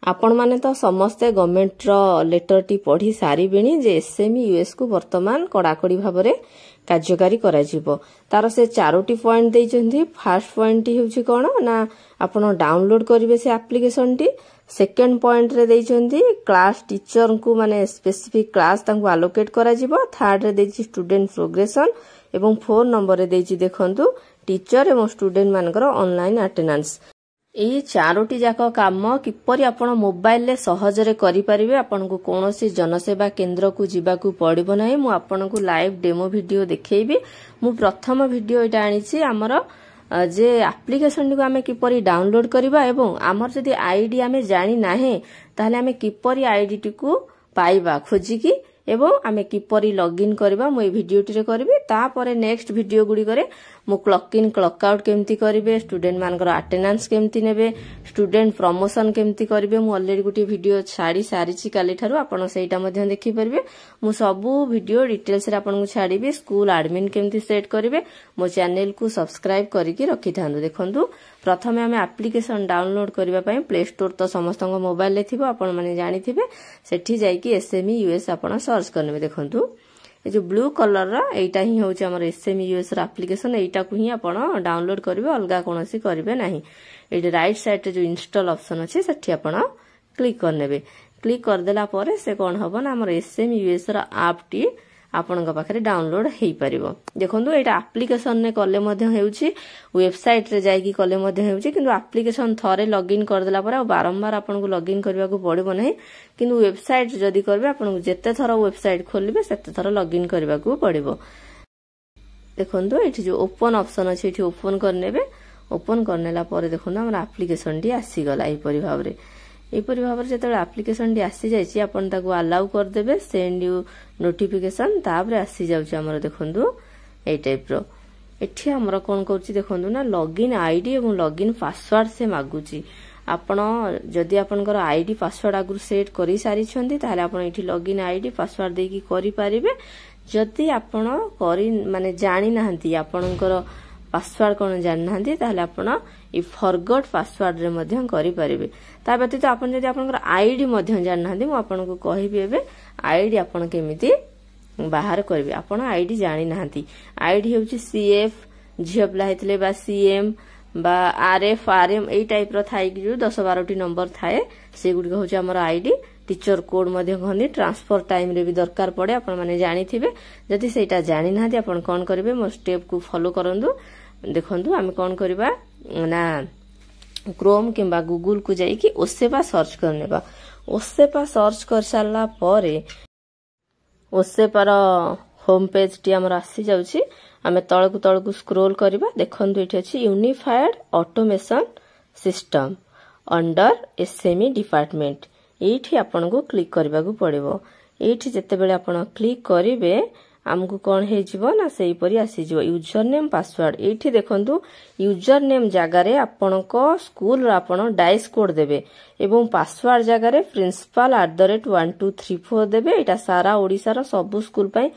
आपण माने तो समस्ते गवर्नमेंट रो लेटर टी पढ़ी सारिबेनी जे एसएमई यूएस को वर्तमान कड़ाकड़ी भाबरे कार्यकारी करा जिवो तार से चारोटी पॉइंट देइचंती फर्स्ट पॉइंट टी होची कोन ना आपण डाउनलोड करिवे से एप्लीकेशन टी सेकंड पॉइंट रे देइचंती क्लास टीचर को माने स्पेसिफिक क्लास तांको अलोकेट करा जिवो थर्ड रे देइची स्टूडेंट प्रोग्रेशन एवं 4 नंबर रे देइची देखंतु टीचर एवं स्टूडेंट मानकर ऑनलाइन अटेंडेंस एही चारोटी जाक काम किपरि आपण मोबाइल ले सहजरे करि परिबे आपण को कोनोसी जनसेवा केंद्र को जिबा को पड़िबो नाही मु आपण को लाइव डेमो वीडियो देखैबी मु प्रथम वीडियो इटा आनिछि हमर जे एप्लीकेशन को हमें किपरि डाउनलोड करबा एवं हमर जदी आईडी हमें जानि नाही ताले हमें किपरि आईडी को पाइबा खोजी की एवं आमे किपरि लॉगिन करबा मु ए वीडियो टिरे करबी तापरे नेक्स्ट वीडियो गुडी करे मु क्लॉक इन क्लॉक आउट केमती करिवे स्टूडेंट मानकर अटेंडेंस केमती नेबे स्टूडेंट प्रमोशन केमती करिवे मु ऑलरेडी गुटी वीडियो छाडी सारिची काली थारु आपण सेटा मध्ये देखि परबे मु सबु वीडियो डिटेल्स रे आपण को छाडीबे स्कूल एडमिन केमती सेट करिवे मो चैनल को सब्सक्राइब करिकि रखि थांदु देखंतु प्रथमे हमें एप्लीकेशन डाउनलोड करबा पई प्ले स्टोर तो समस्त मोबाइल ले थिबो आपण माने जानि थिबे सेठी जाई कि एसएमई यूएस आपण सर्च करने देखंतु ए जो ब्लू कलर रा एटा ही होचे हमर एसएमई यूएस रा एप्लीकेशन एटा को ही आपण डाउनलोड करबे अलगा कोनोसी करबे नाही एडी राइट साइड रे जो इंस्टॉल ऑप्शन अछि सेठी आपण क्लिक करनेबे क्लिक कर देला परे से कोन हबो ना हमर एसएमई यूएस रा ऐप टी आपण का पाखरे डाउनलोड हेई परिबो देखंतु एटा एप्लीकेशन ने कले मध्ये हेउची वेबसाइट रे जाई कि कले मध्ये हेउची किंतु एप्लीकेशन थरे लॉगिन कर देला परे बारंबार आपण को लॉगिन करबा को पड़िबो नाही किंतु वेबसाइट जदी करबे आपण को जत्ते थरो वेबसाइट खोलबे सेते थरो लॉगिन करबा को पड़िबो देखंतु एठी जो ओपन ऑप्शन अछि एठी ओपन करनेबे ओपन करनेला परे देखंतु हमर एप्लीकेशन डी आसी गला एई परि भाबरे एपरि भाबरे जेतले एप्लीकेशन डी आसी जायछि आपण ताको अलाउ कर देबे सेंड यू नोटिफिकेशन ताबरे आसी जाउछि हमर देखंतु ए टाइप रो एठी हमर कोन करछि देखंतु ना लॉगिन आईडी एवं लॉगिन पासवर्ड से मागुछि आपण जदी आपनकर आईडी पासवर्ड आगु सेट करि सारि छथि ताले आपण एठी लॉगिन आईडी पासवर्ड देकी करि पारिबे जदी आपण करि माने जानि नाहंती आपनकर पासवर्ड कोन जानि नाहंती ताले आपण ई फॉरगॉट पासवर्ड रे मध्यम करि परिबे ता व्यतीत आपण जदी आपनकर आईडी मध्यम जानि नाहंती मु आपण को कहिबे एबे आईडी आपण केमिति बाहर करबे आपण आईडी जानि नाहंती आईडी होची सीएफ झियपला हेतले बा सीएम बा आरएफ आरएम एई टाइप रो थाई कि जो 10 12 टी नंबर थाए से गुडी होची हमर आईडी टीचर कोड मध्ये घनी ट्रांसफर टाइम रे भी दरकार पड़े आपण माने जानि थिबे जदी सेटा जानि नाहंती आपण कोन करबे मो स्टेप को फॉलो करंदु देखंतु हम कोन करबा ना क्रोम किंबा गूगल को जाई कि ओसेपा सर्च करनेबा ओसेपा सर्च कर सारला परे ओसेपार होम पेज टी हमर आसी जाउची हमें तळकु स्क्रॉल करबा देखंतु एठी अछि unified automation system under SME department एठी आपन को क्लिक करबा को पड़िबो एठी जते बेले आपन क्लिक करिवे हमकु कोन हे जिवो ना सेही परि आसी जिवो यूजर नेम पासवर्ड एठी देखंतु यूजर नेम जागा रे आपन को स्कूल रा आपन डाइस कोड देबे एवं पासवर्ड जागा रे principal@1234 देबे एटा सारा ओडिसा रो सब स्कूल पई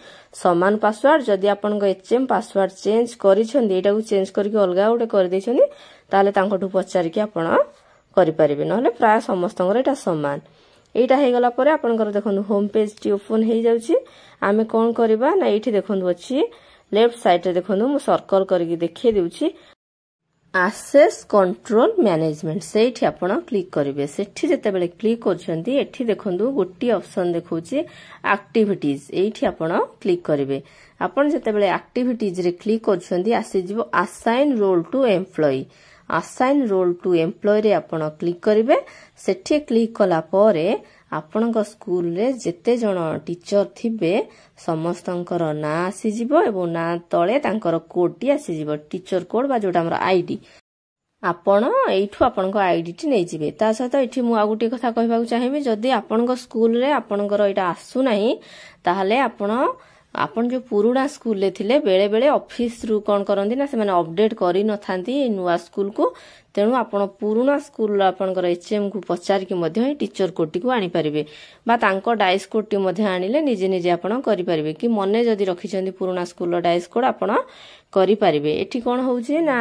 समान पासवर्ड जदी आपन को एचएम पासवर्ड चेंज करि छंदी एटा को चेंज करके अलगा उडे कर दै छंदी ताले तांकोठु पचारि के आपन करि परिबे नहले प्राय समस्तंगर एटा समान एटा हे गला परे आपनकर देखंतु होम पेज टी ओपन हे जाउची आमे कोन करबा ना एठी देखंतु अछि लेफ्ट साइड रे देखंतु मु सर्कल करके देखै देउची एक्सेस कंट्रोल मैनेजमेंट सेठी आपण क्लिक करिवे सेठी जते बेले क्लिक करछंती एठी देखंतु गोटी ऑप्शन देखौची एक्टिविटीज एठी आपण क्लिक करिवे आपण जते बेले एक्टिविटीज रे क्लिक करछंती आसी जिवो assign role to employ assign role to employ रे आपण क्लिक करिवे सेठी क्लिक कला परे आपनक स्कूल रे जेते जण टीचर थिबे समस्तंकर ना आसी जिवो एवं ना तळे तांकर कोड टी आसी जिवो टीचर कोड बा जोटा हमर आईडी आपण एठु आपनक आईडी टी नै जिवे ता सहित एठी मु आ गुटी कथा कहबा को चाहेबे जदी आपनक स्कूल रे आपनकर एटा आसु नाही ताहाले आपण जो पुराना स्कूल ले थिले बेले बेले ऑफिस रु कोन करंदी ना से माने अपडेट करि न थांती नुवा स्कूल को तेणु आपण पुराना स्कूल आपनकर एचएम को पचार के मध्ये टीचर कोटी को आनी परिबे बा तांको डाइस कोटी मध्ये आनिले निजे निजे आपण करि परिबे कि मने जदी रखि छंदी पुराना स्कूल डाइस कोड आपण करि परिबे एठी कोन होउची ना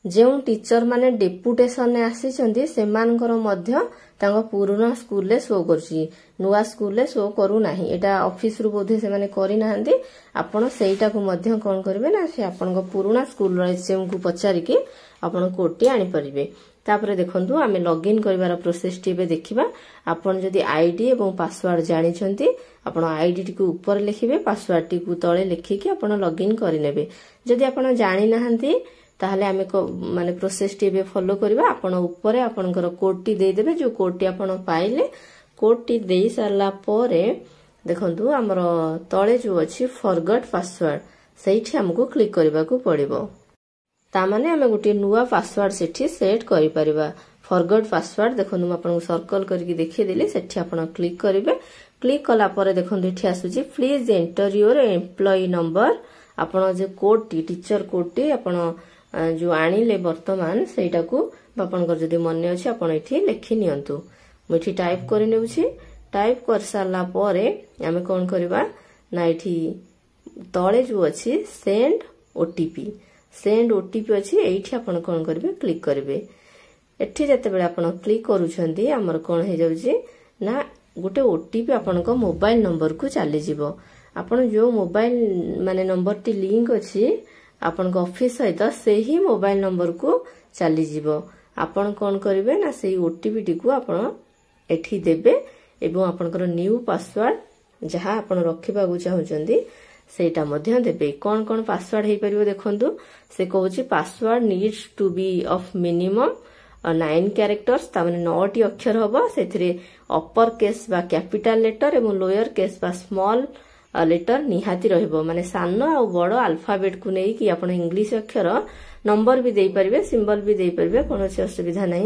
जो टीचर माने डेपुटेशन ने आसीचंदी सेमानकर मध्य तांको पुराना स्कूल ले शो करछि नुवा स्कूल ले शो करू नाही एटा ऑफिस रु बोधे से माने करि नाहंदी आपण सेइटा को मध्य कोन करबे ना से आपन को पुराना स्कूल रो एचएम को पचारि के आपण कोटी आनी परिबे तापरे देखंतु आमे लॉगिन करबार प्रोसेस टी बे देखिबा आपण जदी आईडी एवं पासवर्ड जानि छंती आपण आईडी टी को ऊपर लिखिबे पासवर्ड टी को तळे लिखि के आपण लॉगिन करि नेबे जदी आपण जानि नाहंती ताहले आमे को माने प्रोसेस टी बे फॉलो करबा आपण ऊपर आपनकर कोड टी दे देबे जो कोड टी आपण पाइले कोड टी देई सारला परे देखंतु हमर तळे जो अछि फॉरगॉट पासवर्ड सेठी हमको क्लिक करबा को पड़िबो ता माने हमें गोटे नुवा पासवर्ड सेठी सेट करि परिबा फॉरगॉट पासवर्ड देखंतु आपन सर्कल करके देखि देली सेठी आपण क्लिक करिवे क्लिक कला परे देखंतु एठी आसुची please enter your employee number आपण जे कोड टी टीचर कोड टी आपण जो आनिले वर्तमान सेटा को आपनकर जदी मन्य अछि आपण एठी लिखि नियंतु मु एठी टाइप करि नेउछि टाइप कर सारला परे हमें कोन करबा ना एठी तळे जो अछि सेंड ओटीपी अछि एठी आपण कोन करबे क्लिक करबे एठी जते बेले आपण क्लिक करूछंती हमर कोन हे जाउछि ना गोटे ओटीपी आपण को मोबाइल नंबर को चली जिवो आपण जो मोबाइल माने नंबर टी लिंक अछि आपण को ऑफिस सहित से ही मोबाइल नंबर को चली जिवो आपण कोन करबे ना सेही ओटीपी टी को आपण एठी देबे एवं आपनकर न्यू पासवर्ड जहा आपण रखिबा को चाहुचंदी सेटा मध्य देबे कोन कोन पासवर्ड हे परिबो देखंतु से कहउची password needs to be of minimum 9 characters ता माने 9 टी अक्षर होबो सेथिरे अपर केस बा कैपिटल लेटर एवं लोअर केस बा स्मॉल लेटर निहाती रहइबो माने सानो आ बड़ो अल्फाबेट को नै कि आपण इंग्लिश अक्षर नंबर भी देई परिबे सिंबल भी देई परिबे कोनोसी असुविधा नै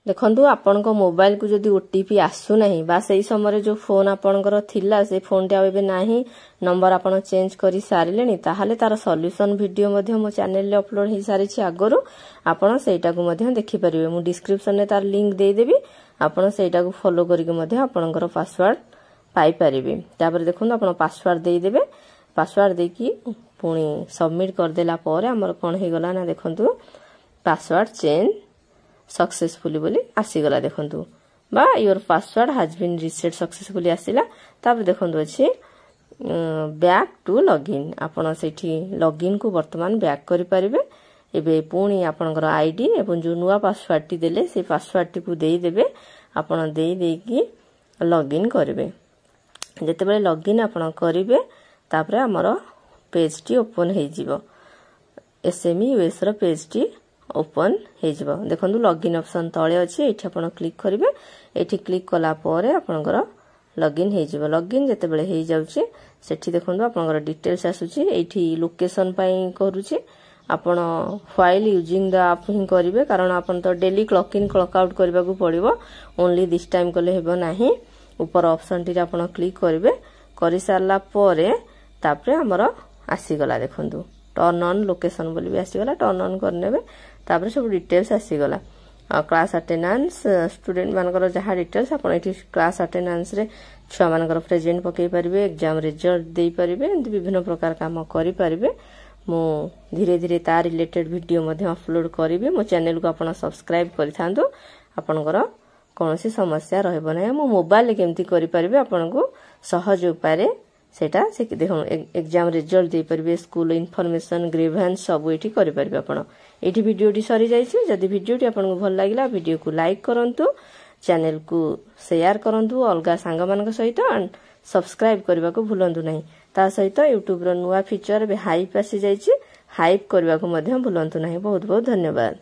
देखंतु आपण को मोबाइल को जदी ओटीपी आसु नाही बा सेही समय जो फोन आपणकर थिला से फोन टा एबे नाही नंबर आपण चेंज करि सारिलेनी ताहाले तार सॉल्यूशन वीडियो मध्ये मो चैनल ले अपलोड हे सारि छी आगरो आपण सेटा को मध्ये देखि परिबे मु डिस्क्रिप्शन ने तार लिंक दे देबी आपण सेटा को फॉलो करि के मध्ये आपणकर पासवर्ड पाई परिबे तापर देखंतु आपण पासवर्ड दे देबे पासवर्ड दे की पुणी सबमिट कर देला परे हमर कोन हे गला ना देखंतु पासवर्ड चेंज सक्सेसफुली बोली आसी गला देखंतु बा your password has been reset successfully आसीला तापर देखंतु अछि बैक टू लॉगिन आपण सेठी लॉगिन को वर्तमान बैक करि परिबे एबे पुणी आपनकर आईडी एवं जो नुवा पासवर्ड टी देले से पासवर्ड टी को देई देबे आपण देई की लॉगिन करबे जते बेले लॉगिन आपण करिवे तापर हमर पेज टी ओपन हे जिवो एसएमई यूएस रो पेज टी ओपन हे जिवो देखंतु लॉगिन ऑप्शन तळे अछि एठी आपण क्लिक करिवे एठी क्लिक कला परे आपनकर लॉगिन हे जिवो लॉगिन जते बेले हे जाउची सेठी देखंतु आपनकर डिटेल्स आसुची एठी लोकेशन पई करूची आपण फाइल यूजिंग द ऐप ही करिवे कारण आपण तो daily clock in clock out करबा को पड़िबो ओनली दिस टाइम कले हेबो नाही ऊपर ऑप्शन टी आपण क्लिक करिवे करि सारला परे तापरे हमर आसी गला देखंतु टर्न ऑन लोकेशन बोली भी आसी गला टर्न ऑन करनेबे तापरे सब डिटेल्स आसी गला क्लास अटेंडेंस स्टूडेंट मानकर जहा डिटेल्स आपण एठी क्लास अटेंडेंस रे छुआ मानकर प्रेजेंट पकई परिबे एग्जाम रिजल्ट देई परिबे विभिन्न प्रकार काम करि परिबे मो धीरे धीरे ता रिलेटेड वीडियो मध्ये अपलोड करिबे मो चैनल को आपण सब्सक्राइब करिथांदो आपनकर कोनोसी समस्या रहबो नै मो मोबाइल केमती करि परिबे आपण को सहज उपाय सेटा से देखो एग्जाम रिजल्ट दे परिबे स्कूल इन्फॉर्मेशन ग्रीवेंस सब एठी करि परिबे आपण एठी वीडियो टी सरी जाईछि जदी वीडियो टी आपण को भल लागिला वीडियो को लाइक करंतु चैनल को शेयर करंतु अलगा सांग मानक सहित सब्सक्राइब करबा को भूलंतु नहीं ता सहित YouTube रो नुवा फीचर बे हाइप आसी जाईछि हाइप करबा को मध्य भूलंतु नहीं बहुत बहुत धन्यवाद।